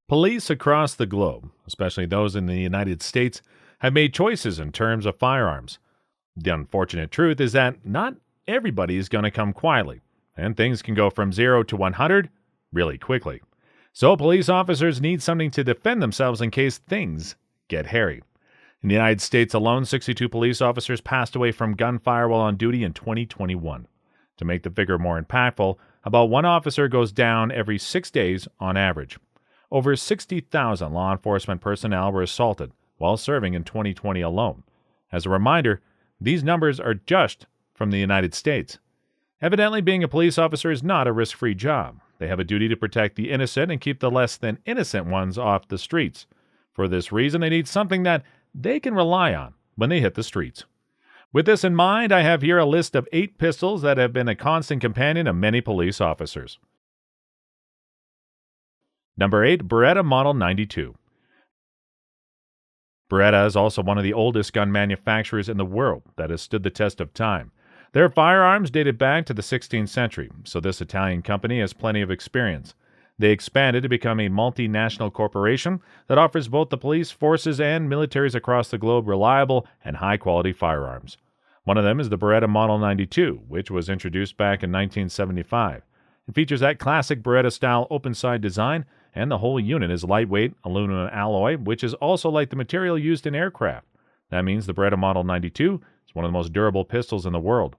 Police across the globe, especially those in the United States, have made choices in terms of firearms. The unfortunate truth is that not everybody is going to come quietly, and things can go from 0 to 100 really quickly. So police officers need something to defend themselves in case things get hairy. In the United States alone, 62 police officers passed away from gunfire while on duty in 2021. To make the figure more impactful, about one officer goes down every 6 days on average. Over 60,000 law enforcement personnel were assaulted while serving in 2020 alone. As a reminder, these numbers are just from the United States. Evidently, being a police officer is not a risk-free job. They have a duty to protect the innocent and keep the less than innocent ones off the streets. For this reason, they need something that they can rely on when they hit the streets. With this in mind, I have here a list of 8 pistols that have been a constant companion of many police officers. Number 8, Beretta Model 92. Beretta is also one of the oldest gun manufacturers in the world that has stood the test of time. Their firearms dated back to the 16th century, so this Italian company has plenty of experience. They expanded to become a multinational corporation that offers both the police forces and militaries across the globe reliable and high-quality firearms. One of them is the Beretta Model 92, which was introduced back in 1975. It features that classic Beretta-style open-side design, and the whole unit is lightweight aluminum alloy, which is also like the material used in aircraft. That means the Beretta Model 92 is one of the most durable pistols in the world.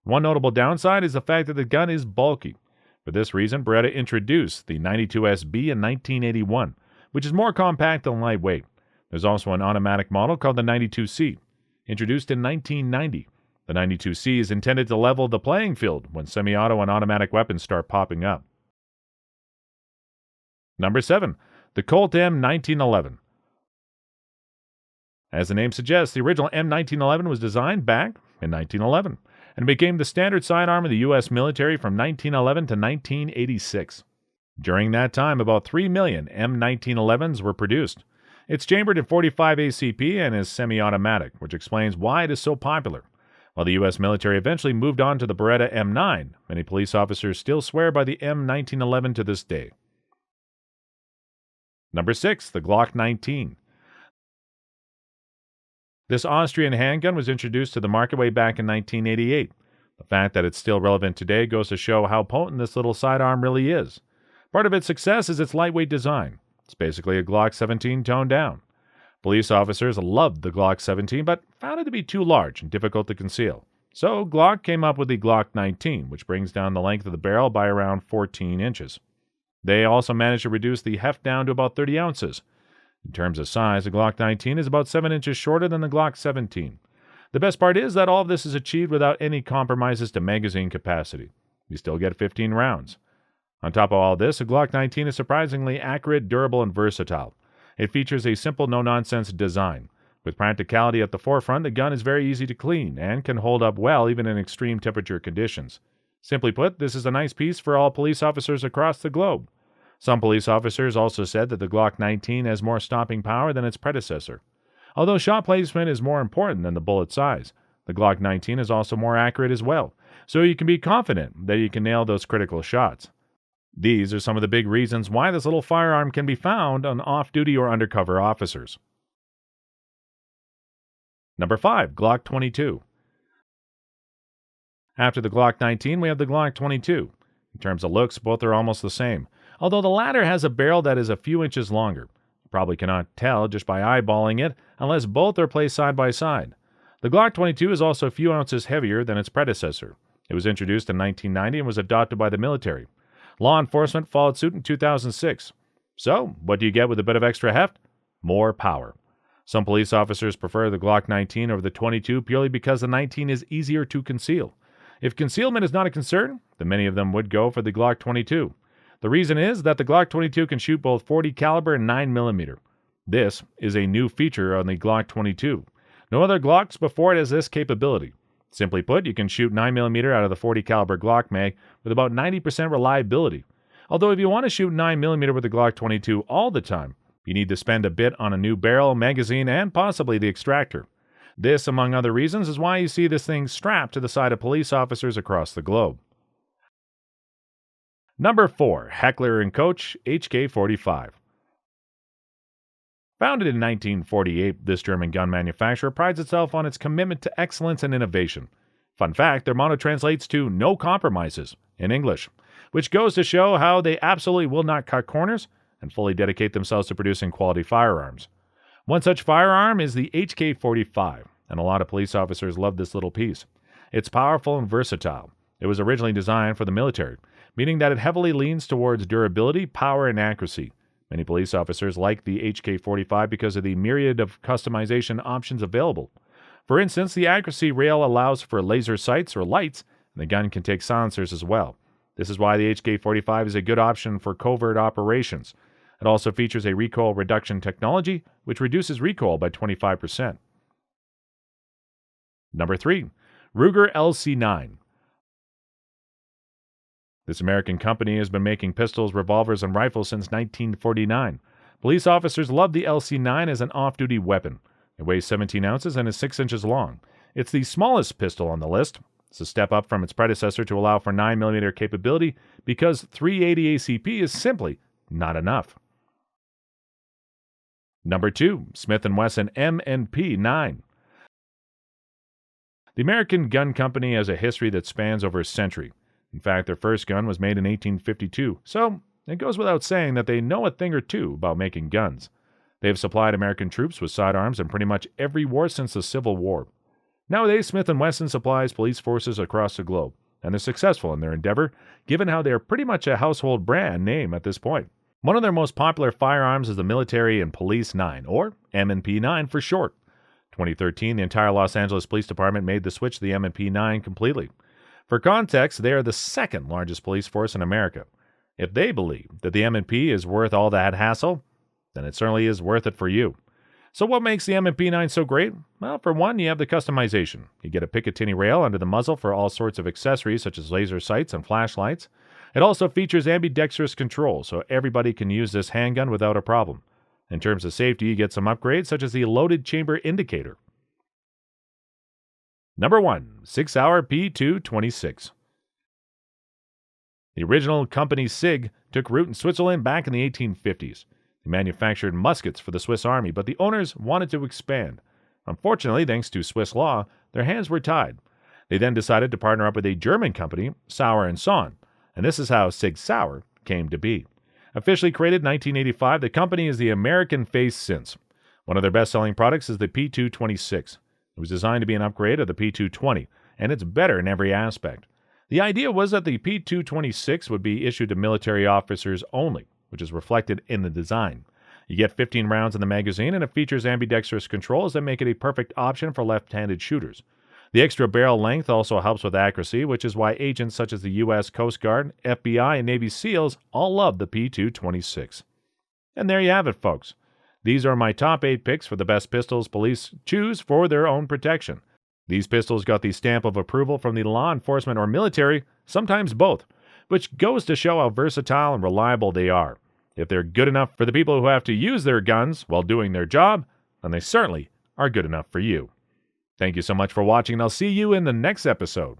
One notable downside is the fact that the gun is bulky. For this reason, Beretta introduced the 92SB in 1981, which is more compact and lightweight. There's also an automatic model called the 92C, introduced in 1990. The 92C is intended to level the playing field when semi-auto and automatic weapons start popping up. Number 7, the COLT M1911. As the name suggests, the original M1911 was designed back in 1911 and became the standard sidearm of the U.S. military from 1911 to 1986. During that time, about 3 million M1911s were produced. It's chambered in .45 ACP and is semi-automatic, which explains why it is so popular. While the U.S. military eventually moved on to the Beretta M9, many police officers still swear by the M1911 to this day. Number 6, the GLOCK 19. This Austrian handgun was introduced to the market way back in 1988. The fact that it's still relevant today goes to show how potent this little sidearm really is. Part of its success is its lightweight design. It's basically a Glock 17 toned down. Police officers loved the Glock 17 but found it to be too large and difficult to conceal. So Glock came up with the Glock 19, which brings down the length of the barrel by around 14 inches. They also managed to reduce the heft down to about 30 ounces. In terms of size, the Glock 19 is about 7 inches shorter than the Glock 17. The best part is that all of this is achieved without any compromises to magazine capacity. You still get 15 rounds. On top of all this, the Glock 19 is surprisingly accurate, durable, and versatile. It features a simple, no-nonsense design. With practicality at the forefront, the gun is very easy to clean and can hold up well even in extreme temperature conditions. Simply put, this is a nice piece for all police officers across the globe. Some police officers also said that the Glock 19 has more stopping power than its predecessor. Although shot placement is more important than the bullet size, the Glock 19 is also more accurate as well, so you can be confident that you can nail those critical shots. These are some of the big reasons why this little firearm can be found on off-duty or undercover officers. Number 5, Glock 22. After the Glock 19, we have the Glock 22. In terms of looks, both are almost the same, although the latter has a barrel that is a few inches longer. You probably cannot tell just by eyeballing it unless both are placed side by side. The Glock 22 is also a few ounces heavier than its predecessor. It was introduced in 1990 and was adopted by the military. Law enforcement followed suit in 2006. So, what do you get with a bit of extra heft? More power. Some police officers prefer the Glock 19 over the 22 purely because the 19 is easier to conceal. If concealment is not a concern, then many of them would go for the Glock 22. The reason is that the Glock 22 can shoot both .40 caliber and 9mm. This is a new feature on the Glock 22. No other Glocks before it has this capability. Simply put, you can shoot 9mm out of the .40 caliber Glock mag with about 90% reliability. Although if you want to shoot 9mm with the Glock 22 all the time, you need to spend a bit on a new barrel, magazine, and possibly the extractor. This, among other reasons, is why you see this thing strapped to the side of police officers across the globe. Number 4, HECKLER & KOCH HK45. Founded in 1948, this German gun manufacturer prides itself on its commitment to excellence and innovation. Fun fact, their motto translates to "no compromises" in English, which goes to show how they absolutely will not cut corners and fully dedicate themselves to producing quality firearms. One such firearm is the HK-45, and a lot of police officers love this little piece. It's powerful and versatile. It was originally designed for the military, meaning that it heavily leans towards durability, power, and accuracy. Many police officers like the HK-45 because of the myriad of customization options available. For instance, the accuracy rail allows for laser sights or lights, and the gun can take silencers as well. This is why the HK-45 is a good option for covert operations. It also features a recoil reduction technology, which reduces recoil by 25%. Number 3. Ruger LC9. This American company has been making pistols, revolvers, and rifles since 1949. Police officers love the LC9 as an off-duty weapon. It weighs 17 ounces and is 6 inches long. It's the smallest pistol on the list. It's a step up from its predecessor to allow for 9mm capability because 380 ACP is simply not enough. Number 2. Smith & Wesson M&P 9. The American gun company has a history that spans over a century. In fact, their first gun was made in 1852, so it goes without saying that they know a thing or two about making guns. They have supplied American troops with sidearms in pretty much every war since the Civil War. Nowadays, Smith & Wesson supplies police forces across the globe, and they're successful in their endeavor, given how they are pretty much a household brand name at this point. One of their most popular firearms is the Military and Police 9, or M&P 9 for short. 2013, the entire Los Angeles Police Department made the switch to the M&P 9 completely. For context, they are the second largest police force in America. If they believe that the M&P is worth all that hassle, then it certainly is worth it for you. So what makes the M&P 9 so great? Well, for one, you have the customization. You get a Picatinny rail under the muzzle for all sorts of accessories such as laser sights and flashlights. It also features ambidextrous control, so everybody can use this handgun without a problem. In terms of safety, you get some upgrades such as the loaded chamber indicator. Number 1. SAUER P226. The original company SIG took root in Switzerland back in the 1850s. They manufactured muskets for the Swiss army, but the owners wanted to expand. Unfortunately, thanks to Swiss law, their hands were tied. They then decided to partner up with a German company, SAUER & Son, and this is how SIG Sauer came to be. Officially created in 1985, the company is the American face since. One of their best-selling products is the P226. It was designed to be an upgrade of the P220, and it's better in every aspect. The idea was that the P226 would be issued to military officers only, which is reflected in the design. You get 15 rounds in the magazine, and it features ambidextrous controls that make it a perfect option for left-handed shooters. The extra barrel length also helps with accuracy, which is why agents such as the U.S. Coast Guard, FBI, and Navy SEALs all love the P226. And there you have it, folks. These are my top 8 picks for the best pistols police choose for their own protection. These pistols got the stamp of approval from the law enforcement or military, sometimes both, which goes to show how versatile and reliable they are. If they're good enough for the people who have to use their guns while doing their job, then they certainly are good enough for you. Thank you so much for watching, and I'll see you in the next episode.